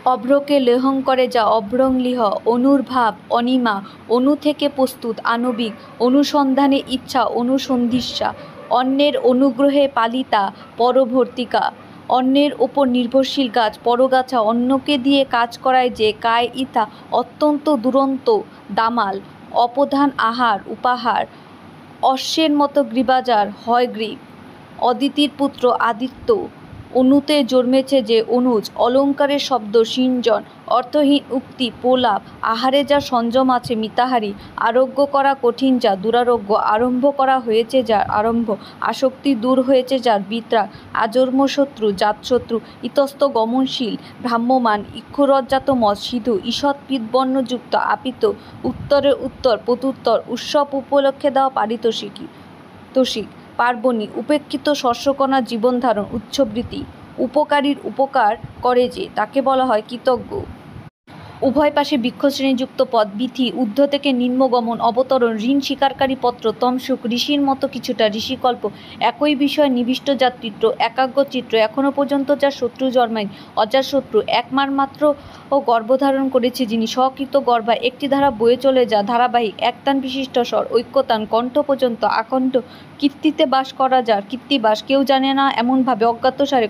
অভ্রকে লেহং করে যা অভ্রং লিহ, অনুর ভাব অনিমা, অনু থেকে প্রস্তুত আণবিক, অনুসন্ধানে ইচ্ছা অনুসন্ধিৎসা, অন্যের অনুগ্রহে পালিতা পরবর্তিকা, অন্যের ওপর নির্ভরশীল গাছ পরগাছা, অন্যকে দিয়ে কাজ করায় যে কায় ইথা, অত্যন্ত দুরন্ত দামাল, অপধান আহার উপাহার, অশ্বের মতো গ্রীবাজার হয় গ্রীব, অদিতির পুত্র আদিত্য, অনুতে জন্মেছে যে অনুজ, অলঙ্কারের শব্দ সিঞ্জন, অর্থহীন উক্তি প্রলাপ, আহারে যা সংযম আছে মিতাহারী, আরোগ্য করা কঠিন যা দুরারোগ্য, আরম্ভ করা হয়েছে যার আরম্ভ, আসক্তি দূর হয়েছে যার বিতরাগ, আজন্ম শত্রু জাতশত্রু, ইতস্ত গমনশীল ভ্রাম্যমাণ, ইক্ষুরজ্জাত মত সিধু, ঈষৎ পীতবর্ণযুক্ত আপিত, উত্তরের উত্তর প্রত্যুত্তর, উৎসব উপলক্ষে দেওয়া পারিতোষিক, পার্বণী, উপেক্ষিত শস্যকণার জীবনধারণ, উৎসবৃত্তি, উপকারীর উপকার করে যে তাকে বলা হয় কৃতজ্ঞ। উভয় পাশে বৃক্ষশ্রেণীযুক্ত পথ, বীথি, ঊর্ধ্ব থেকে নিম্নগমন, অবতরণ, ঋণ স্বীকারকারী পত্র, তমসুক, ঋষির মতো কিছুটা, ঋষিকল্প, একই বিষয় নিবিষ্ট যার চিত্র, একাগ্র চিত্র, এখনও পর্যন্ত যার শত্রু জন্মায়নি, অজাতশত্রু, একমাত্র ও গর্ভধারণ করেছে যিনি, স্বকৃত গর্ভা, একটি ধারা বয়ে চলে যা ধারাবাহিক, একতান বিশিষ্ট স্বর, ঐক্যতান, কণ্ঠ পর্যন্ত আকণ্ঠ, কীর্তিতে বাস করা যার কীর্তিবাস, কেউ জানে না এমনভাবে অজ্ঞাতসারে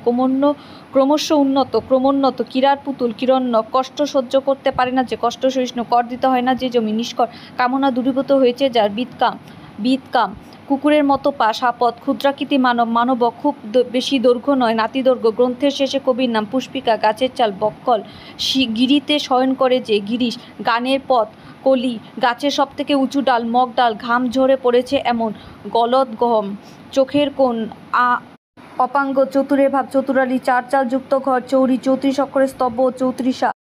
ক্রমশ উন্নত, ক্রমোন্নত, ক্রীড়ার পুতুল, কিরণ্যক, কষ্ট সহ্য করতে পারে না যে কষ্ট সহিষ্ণু, কর দিতে হয় না যে জমি, নিষ্কর, কামনা দূরীভূত হয়েছে যার, বিদকাম, কুকুরের মতো পা, সাপদ, ক্ষুদ্রাকৃতি মানব, মানব খুব বেশি দৈর্ঘ্য নয়, নাতিদৈর্ঘ্য, গ্রন্থের শেষে কবির নাম, পুষ্পিকা, গাছের চাল, বক্কল, গিরিতে শয়ন করে যে, গিরিশ, গানের পথ, কলি, গাছের সবথেকে উঁচু ডাল, মগ ডাল, ঘাম ঝরে পড়েছে এমন, গলদ গম, চোখের কোণ, অপাঙ্গ, চতুরের ভাব, চতুরালী, চার চাল যুক্ত ঘর, চৌরি, 34 অক্ষরের স্তব্ধ ও 34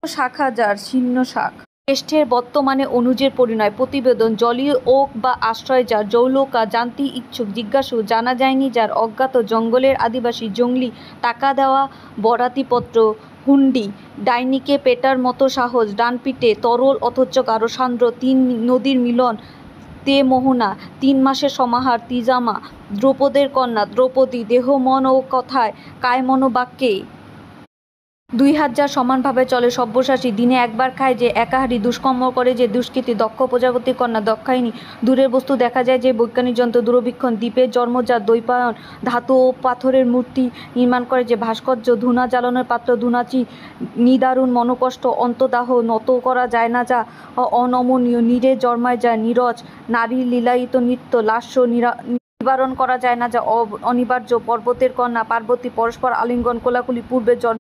শাখা যার, ছিন্ন শাখ, জ্যেষ্ঠের বর্তমানে অনুজের পরিণয়, প্রতিবেদন, জলীয় ওক বা আশ্রয় যার, জৌলকা, জানতে ইচ্ছুক, জিজ্ঞাসু, জানা যায়নি যার, অজ্ঞাত, জঙ্গলের আদিবাসী, জঙ্গলি, টাকা দেওয়া বরাতিপত্র, হুন্ডি, ডাইনিকে পেটার মতো সাহস, ডান পিঠে, তরল অথচ গাঢ় সান্দ্র, 3 নদীর মিলন, তে মোহনা, 3 মাসের সমাহার, তিজামা, দ্রৌপদের কন্যা, দ্রৌপদী, দেহ মন ও কথায়, কায় মন বাক্যে, 2 হাত যা সমানভাবে চলে, সব্যসাচী, দিনে একবার খায় যে একাহারী, দুষ্কর্ম করে যে দুষ্কৃতী, দক্ষ প্রজাপতির কন্যা, দক্ষায়িনী, দূরের বস্তু দেখা যায় যে বৈজ্ঞানিক যন্ত্র, দূরবীক্ষণ, দ্বীপের জন্মজাত, দ্বৈপায়ন, ধাতু ও পাথরের মূর্তি নির্মাণ করে যে ভাস্কর্য, ধূনা জ্বালানোর পাত্র, ধূনাচি, নিদারুণ মনোকষ্ট, অন্তদাহ, নত করা যায় না যা অনমনীয়, নীরে জন্মায় যা নীরজ, নারীর লীলায়িত নৃত্য, লাস্য, নিবারণ করা যায় না যা অনিবার্য, পর্বতের কন্যা, পার্বতী, পরস্পর আলিঙ্গন, কোলাকুলি, পূর্বের জন্ম